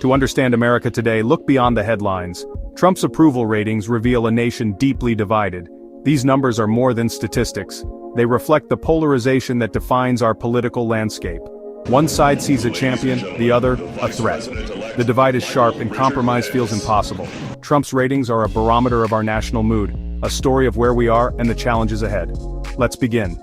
To understand America today, look beyond the headlines. Trump's approval ratings reveal a nation deeply divided. These numbers are more than statistics. They reflect the polarization that defines our political landscape. One side sees a champion, the other, a threat. The divide is sharp and compromise feels impossible. Trump's ratings are a barometer of our national mood, a story of where we are and the challenges ahead. Let's begin.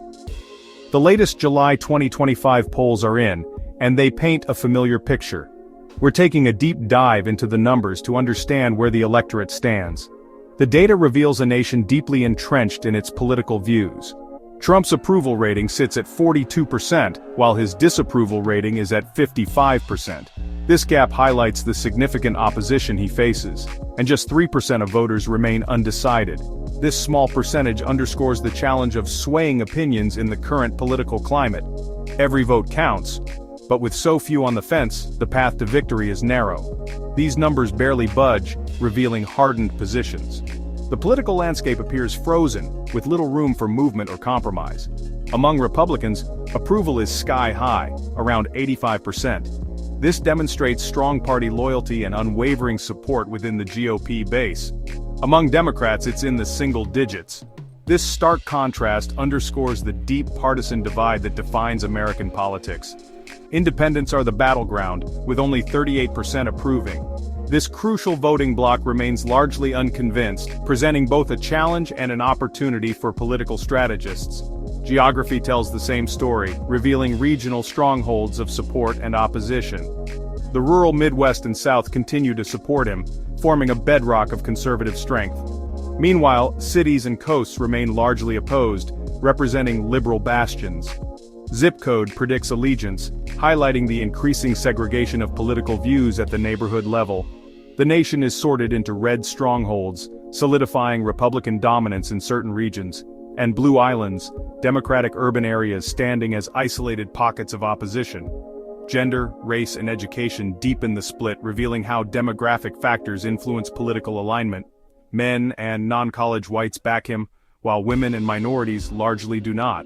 The latest July 2025 polls are in, and they paint a familiar picture. We're taking a deep dive into the numbers to understand where the electorate stands. The data reveals a nation deeply entrenched in its political views. Trump's approval rating sits at 42%, while his disapproval rating is at 55%. This gap highlights the significant opposition he faces, and just 3% of voters remain undecided. This small percentage underscores the challenge of swaying opinions in the current political climate. Every vote counts, but with so few on the fence, the path to victory is narrow. These numbers barely budge, revealing hardened positions. The political landscape appears frozen, with little room for movement or compromise. Among Republicans, approval is sky-high, around 85%. This demonstrates strong party loyalty and unwavering support within the GOP base. Among Democrats, it's in the single digits. This stark contrast underscores the deep partisan divide that defines American politics. Independents are the battleground, with only 38% approving. This crucial voting bloc remains largely unconvinced, presenting both a challenge and an opportunity for political strategists. Geography tells the same story, revealing regional strongholds of support and opposition. The rural Midwest and South continue to support him, forming a bedrock of conservative strength. Meanwhile, cities and coasts remain largely opposed, representing liberal bastions. Zip code predicts allegiance, highlighting the increasing segregation of political views at the neighborhood level. The nation is sorted into red strongholds, solidifying Republican dominance in certain regions, and blue islands, Democratic urban areas standing as isolated pockets of opposition. Gender, race, and education deepen the split, revealing how demographic factors influence political alignment. Men and non-college whites back him, while women and minorities largely do not.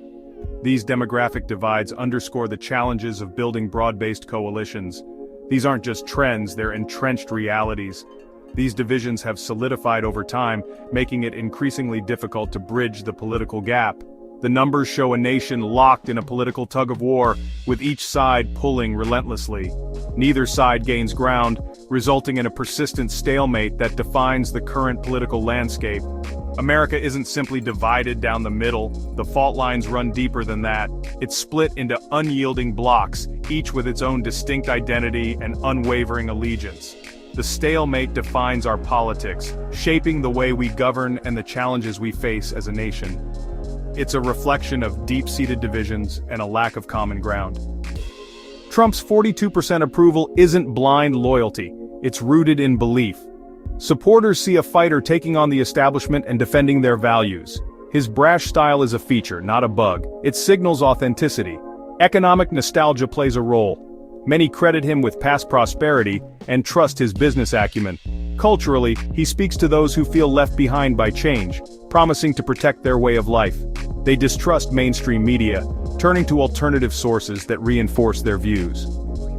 These demographic divides underscore the challenges of building broad-based coalitions. These aren't just trends, they're entrenched realities. These divisions have solidified over time, making it increasingly difficult to bridge the political gap. The numbers show a nation locked in a political tug-of-war, with each side pulling relentlessly. Neither side gains ground, resulting in a persistent stalemate that defines the current political landscape. America isn't simply divided down the middle, the fault lines run deeper than that. It's split into unyielding blocks, each with its own distinct identity and unwavering allegiance. The stalemate defines our politics, shaping the way we govern and the challenges we face as a nation. It's a reflection of deep-seated divisions and a lack of common ground. Trump's 42% approval isn't blind loyalty, it's rooted in belief. Supporters see a fighter taking on the establishment and defending their values. His brash style is a feature, not a bug. It signals authenticity. Economic nostalgia plays a role. Many credit him with past prosperity and trust his business acumen. Culturally, he speaks to those who feel left behind by change, promising to protect their way of life. They distrust mainstream media, turning to alternative sources that reinforce their views.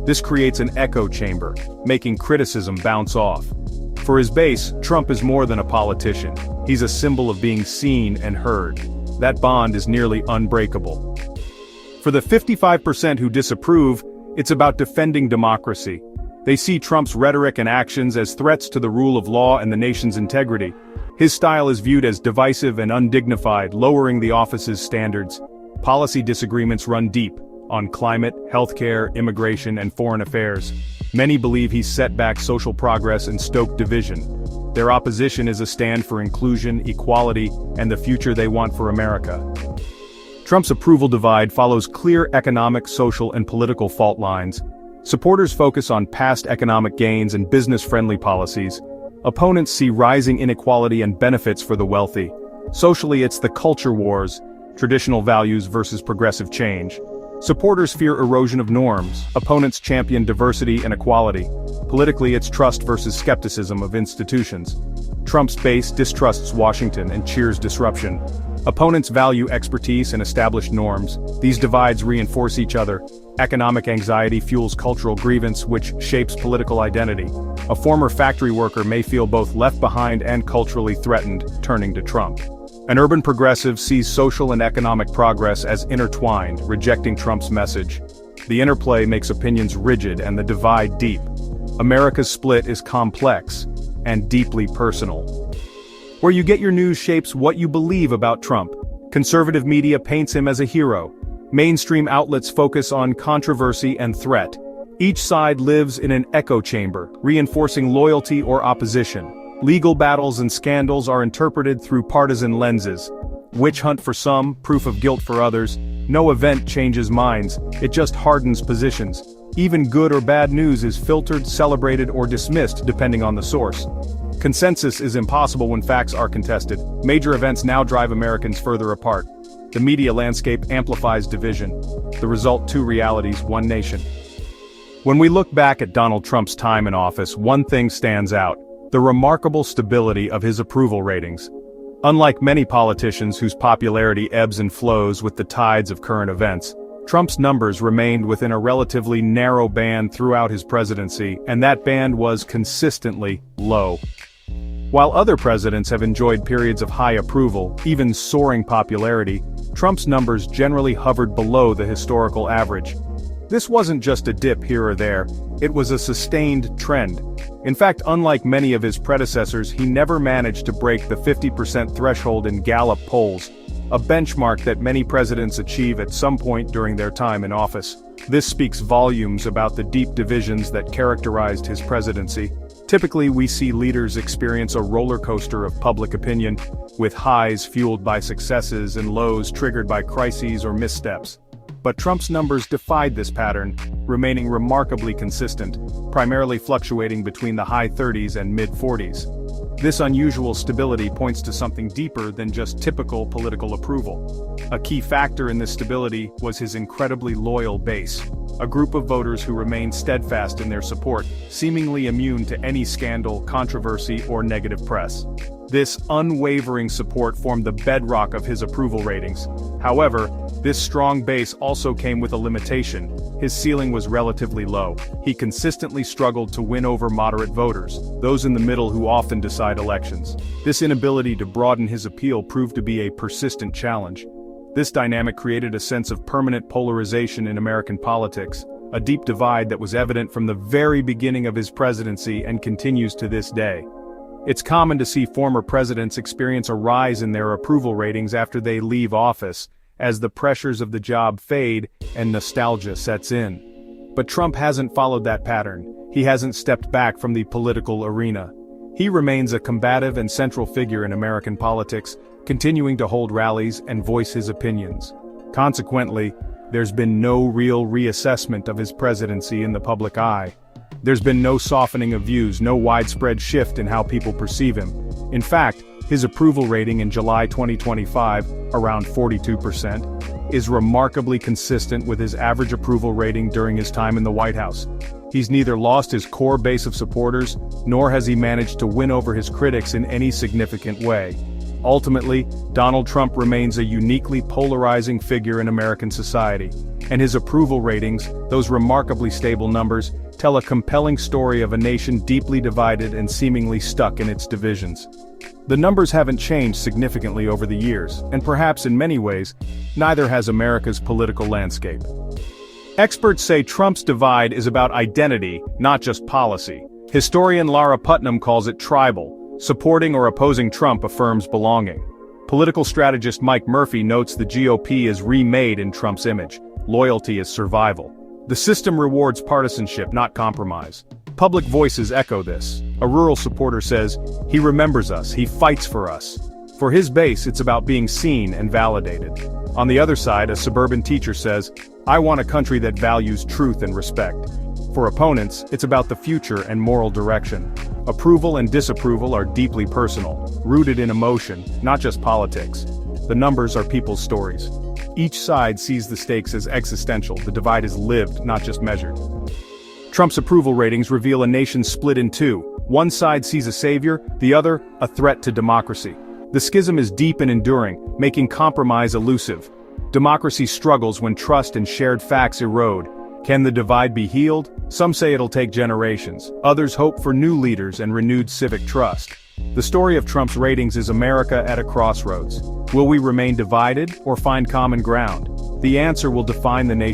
This creates an echo chamber, making criticism bounce off. For his base, Trump is more than a politician. He's a symbol of being seen and heard. That bond is nearly unbreakable. For the 55% who disapprove, it's about defending democracy. They see Trump's rhetoric and actions as threats to the rule of law and the nation's integrity. His style is viewed as divisive and undignified, lowering the office's standards. Policy disagreements run deep, on climate, healthcare, immigration, and foreign affairs. Many believe he's set back social progress and stoked division. Their opposition is a stand for inclusion, equality, and the future they want for America. Trump's approval divide follows clear economic, social, and political fault lines. Supporters focus on past economic gains and business-friendly policies. Opponents see rising inequality and benefits for the wealthy. Socially, it's the culture wars, traditional values versus progressive change. Supporters fear erosion of norms, opponents champion diversity and equality. Politically, it's trust versus skepticism of institutions. Trump's base distrusts Washington and cheers disruption. Opponents value expertise and established norms. These divides reinforce each other, Economic anxiety fuels cultural grievance, which shapes political identity. A former factory worker may feel both left behind and culturally threatened, turning to Trump. An urban progressive sees social and economic progress as intertwined, rejecting Trump's message. The interplay makes opinions rigid and the divide deep. America's split is complex and deeply personal. Where you get your news shapes what you believe about Trump. Conservative media paints him as a hero. Mainstream outlets focus on controversy and threat. Each side lives in an echo chamber, reinforcing loyalty or opposition. Legal battles and scandals are interpreted through partisan lenses. Witch hunt for some, proof of guilt for others. No event changes minds, it just hardens positions. Even good or bad news is filtered, celebrated, or dismissed depending on the source. Consensus is impossible when facts are contested. Major events now drive Americans further apart. The media landscape amplifies division. The result: two realities, one nation. When we look back at Donald Trump's time in office, one thing stands out: the remarkable stability of his approval ratings. Unlike many politicians whose popularity ebbs and flows with the tides of current events, Trump's numbers remained within a relatively narrow band throughout his presidency, and that band was consistently low. While other presidents have enjoyed periods of high approval, even soaring popularity, Trump's numbers generally hovered below the historical average. This wasn't just a dip here or there, it was a sustained trend. In fact, unlike many of his predecessors, he never managed to break the 50% threshold in Gallup polls, a benchmark that many presidents achieve at some point during their time in office. This speaks volumes about the deep divisions that characterized his presidency. Typically, we see leaders experience a roller coaster of public opinion, with highs fueled by successes and lows triggered by crises or missteps. But Trump's numbers defied this pattern, remaining remarkably consistent, primarily fluctuating between the high 30s and mid-40s. This unusual stability points to something deeper than just typical political approval. A key factor in this stability was his incredibly loyal base, a group of voters who remained steadfast in their support, seemingly immune to any scandal, controversy, or negative press. This unwavering support formed the bedrock of his approval ratings. However, this strong base also came with a limitation. His ceiling was relatively low. He consistently struggled to win over moderate voters, those in the middle who often decide elections. This inability to broaden his appeal proved to be a persistent challenge. This dynamic created a sense of permanent polarization in American politics, a deep divide that was evident from the very beginning of his presidency and continues to this day. It's common to see former presidents experience a rise in their approval ratings after they leave office, as the pressures of the job fade and nostalgia sets in. But Trump hasn't followed that pattern. He hasn't stepped back from the political arena. He remains a combative and central figure in American politics, continuing to hold rallies and voice his opinions. Consequently, there's been no real reassessment of his presidency in the public eye. There's been no softening of views, no widespread shift in how people perceive him. In fact, his approval rating in July 2025, around 42%, is remarkably consistent with his average approval rating during his time in the White House. He's neither lost his core base of supporters, nor has he managed to win over his critics in any significant way. Ultimately, Donald Trump remains a uniquely polarizing figure in American society, and his approval ratings, those remarkably stable numbers, tell a compelling story of a nation deeply divided and seemingly stuck in its divisions. The numbers haven't changed significantly over the years, and perhaps in many ways, neither has America's political landscape. Experts say Trump's divide is about identity, not just policy. Historian Laura Putnam calls it tribal. Supporting or opposing Trump affirms belonging. Political strategist Mike Murphy notes the GOP is remade in Trump's image. Loyalty is survival. The system rewards partisanship, not compromise. Public voices echo this. A rural supporter says, "He remembers us, he fights for us." For his base, it's about being seen and validated. On the other side, a suburban teacher says, "I want a country that values truth and respect." For opponents, it's about the future and moral direction. Approval and disapproval are deeply personal, rooted in emotion, not just politics. The numbers are people's stories. Each side sees the stakes as existential, the divide is lived, not just measured. Trump's approval ratings reveal a nation split in two. One side sees a savior, the other, a threat to democracy. The schism is deep and enduring, making compromise elusive. Democracy struggles when trust and shared facts erode. Can the divide be healed? Some say it'll take generations. Others hope for new leaders and renewed civic trust. The story of Trump's ratings is America at a crossroads. Will we remain divided or find common ground? The answer will define the nation's